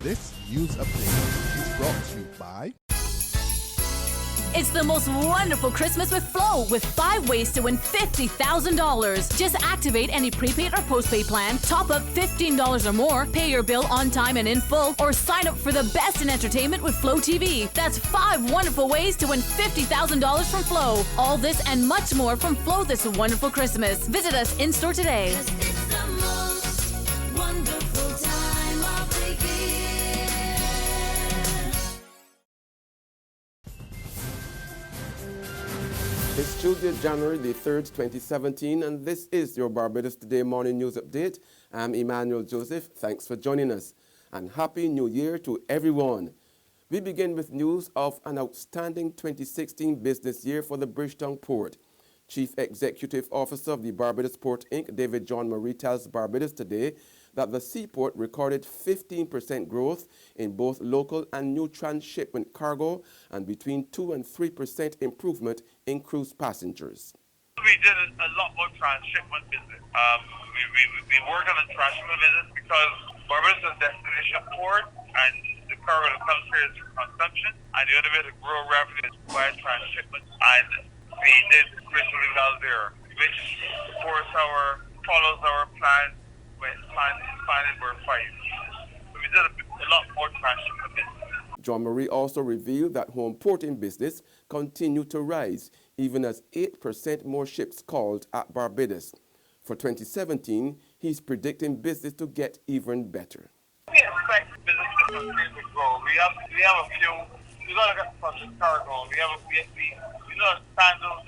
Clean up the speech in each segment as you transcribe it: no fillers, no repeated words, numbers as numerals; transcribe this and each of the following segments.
This news update is brought to you by... It's the most wonderful Christmas with Flow, with 5 ways to win $50,000. Just activate any prepaid or postpaid plan, top up $15 or more, pay your bill on time and in full, or sign up for the best in entertainment with Flow TV. That's 5 wonderful ways to win $50,000 from Flow. All this and much more from Flow this wonderful Christmas. Visit us in-store today. It's the most wonderful time of the year. It's Tuesday, January the 3rd, 2017, and this is your Barbados Today morning news update. I'm Emmanuel Joseph. Thanks for joining us, and Happy New Year to everyone. We begin with news of an outstanding 2016 business year for the Bridgetown Port. Chief Executive Officer of the Barbados Port, Inc., David John Murray, tells Barbados Today that the seaport recorded 15% growth in both local and new transshipment cargo and between 2 and 3% improvement in cruise passengers. We did a lot more transshipment business. We worked on the transshipment business because Barbados is a destination port and the cargo that comes here is for consumption. And the other way to grow revenue is by transshipment. And we did reasonably well there, which of course follows our plan when plan were 5. So we did a lot more transshipment business. John Murray also revealed that home porting business continued to rise, even as 8% more ships called at Barbados. For 2017, he's predicting business to get even better. We expect business to continue to grow. We have a few. We got to get some cargo. We know sandals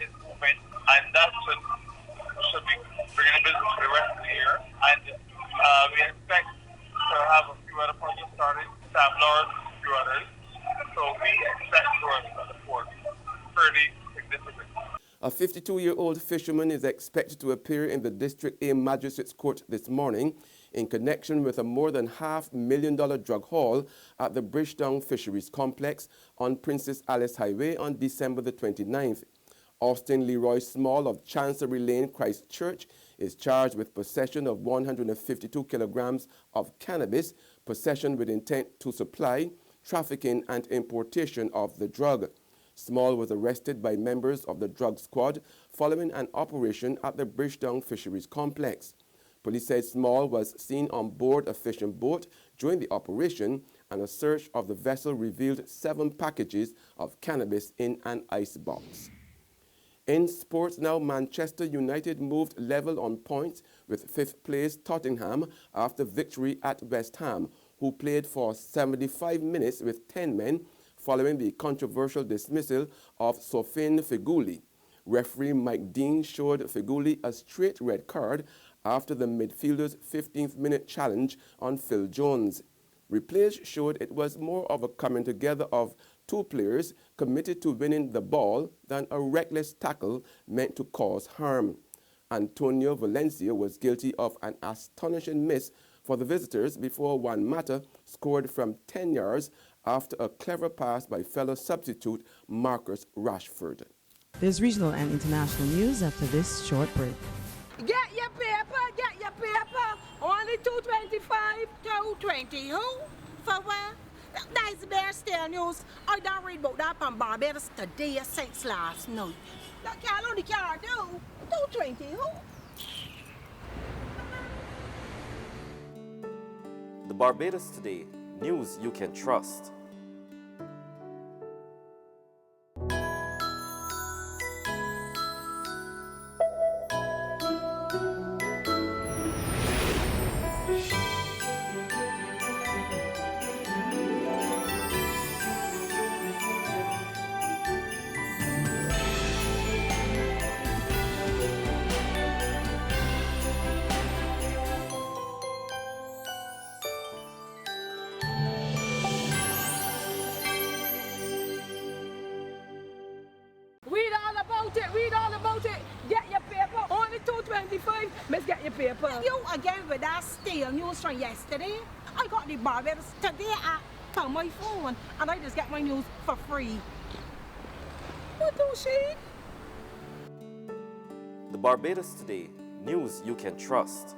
is moving, and that should be bringing the business for the rest of the year. And we expect to have a few other projects starting, Sam Lawrence, a few others. So we expect growth at the port fairly significant. A 52-year-old fisherman is expected to appear in the District A Magistrates Court this morning in connection with a more than $500,000 drug haul at the Bridgetown Fisheries Complex on Princess Alice Highway on December the 29th. Austin Leroy Small of Chancery Lane, Christchurch, is charged with possession of 152 kilograms of cannabis, possession with intent to supply, trafficking, and importation of the drug. Small was arrested by members of the drug squad following an operation at the Bridgetown Fisheries Complex. Police said Small was seen on board a fishing boat during the operation, and a search of the vessel revealed 7 packages of cannabis in an ice box. In sports now, Manchester United moved level on points with 5th place Tottenham after victory at West Ham, who played for 75 minutes with 10 men following the controversial dismissal of Sofin Feghouli. Referee Mike Dean showed Feghouli a straight red card after the midfielder's 15th-minute challenge on Phil Jones. Replays showed it was more of a coming together of 2 players committed to winning the ball than a reckless tackle meant to cause harm. Antonio Valencia was guilty of an astonishing miss for the visitors before Juan Mata scored from 10 yards after a clever pass by fellow substitute Marcus Rashford. There's regional and international news after this short break. Get your paper, get your paper. Only $2.25, $2.20. Who? For what? That's bare stale news. I don't read about that on Barbados Today since last night. That can't only care do. $2.20. Who? The Barbados Today, news you can trust. Read all about it. Get your paper. Only $2.25. Let's get your paper. You again with that stale news from yesterday. I got the Barbados Today app on my phone, and I just get my news for free. What do she? The Barbados Today, news you can trust.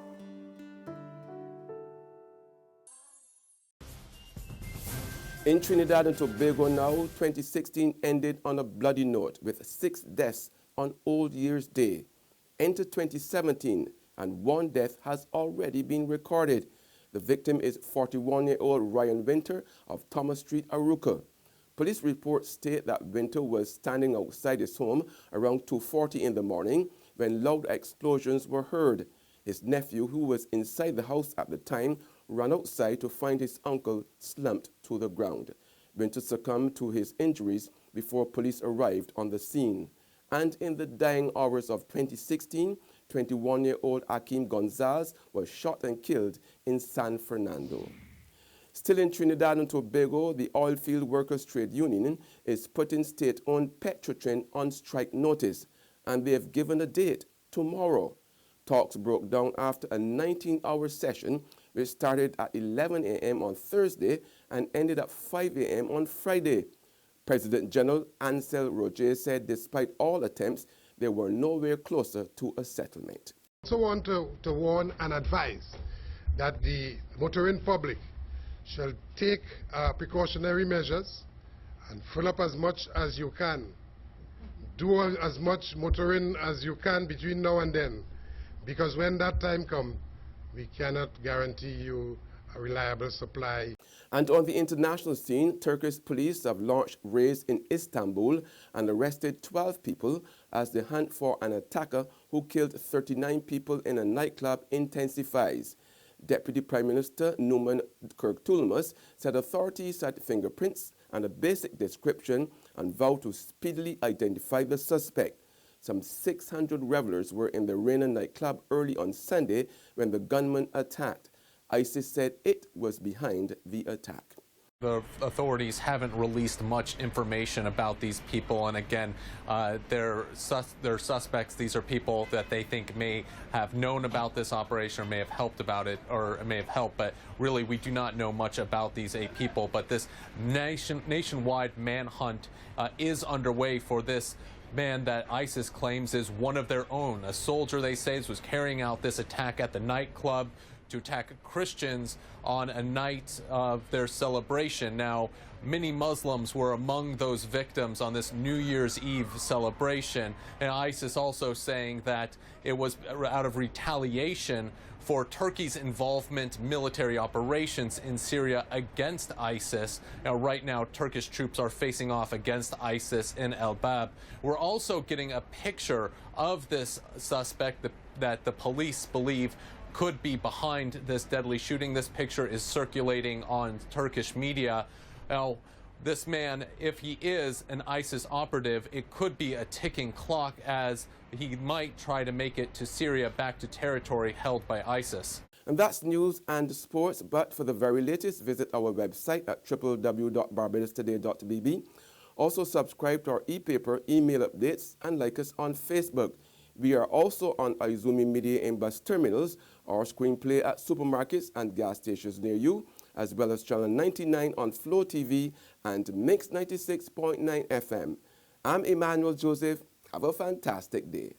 In Trinidad and Tobago now, 2016 ended on a bloody note with 6 deaths on Old Year's Day. Enter 2017 and 1 death has already been recorded. The victim is 41-year-old Ryan Winter of Thomas Street, Arouca. Police reports state that Winter was standing outside his home around 2:40 in the morning when loud explosions were heard. His nephew, who was inside the house at the time, ran outside to find his uncle slumped to the ground. Winter succumbed to his injuries before police arrived on the scene. And in the dying hours of 2016, 21-year-old Akeem Gonzalez was shot and killed in San Fernando. Still in Trinidad and Tobago, the Oilfield Workers Trade Union is putting state-owned Petrotrin on strike notice, and they have given a date, tomorrow. Talks broke down after a 19-hour session which started at 11 a.m. on Thursday and ended at 5 a.m. on Friday. President General Ansel Roger said despite all attempts, they were nowhere closer to a settlement. I also want to warn and advise that the motoring public shall take precautionary measures and fill up as much as you can. Do as much motoring as you can between now and then, because when that time comes, we cannot guarantee you a reliable supply. And on the international scene, Turkish police have launched raids in Istanbul and arrested 12 people as the hunt for an attacker who killed 39 people in a nightclub intensifies. Deputy Prime Minister Numan Kurtulmus said authorities had fingerprints and a basic description and vowed to speedily identify the suspect. Some 600 revelers were in the Reina nightclub early on Sunday when the gunman attacked. ISIS said it was behind the attack. The authorities haven't released much information about these people, and again, they're suspects. These are people that they think may have known about this operation or may have helped about it, or may have helped, but really we do not know much about these 8 people. But this nationwide manhunt is underway for this man that ISIS claims is one of their own. A soldier, they say, was carrying out this attack at the nightclub to attack Christians on a night of their celebration. Now, many Muslims were among those victims on this New Year's Eve celebration, and ISIS also saying that it was out of retaliation for Turkey's involvement military operations in Syria against ISIS. Now, right now, Turkish troops are facing off against ISIS in El Bab. We're also getting a picture of this suspect that the police believe could be behind this deadly shooting. This picture is circulating on Turkish media. Now, this man, if he is an ISIS operative, it could be a ticking clock as he might try to make it to Syria, back to territory held by ISIS. And that's news and sports, but for the very latest, visit our website at www.barbadostoday.bb. Also subscribe to our e-paper, email updates, and like us on Facebook. We are also on Izumi Media in bus terminals, or screenplay at supermarkets and gas stations near you, as well as Channel 99 on Flow TV and Mix 96.9 FM. I'm Emmanuel Joseph. Have a fantastic day.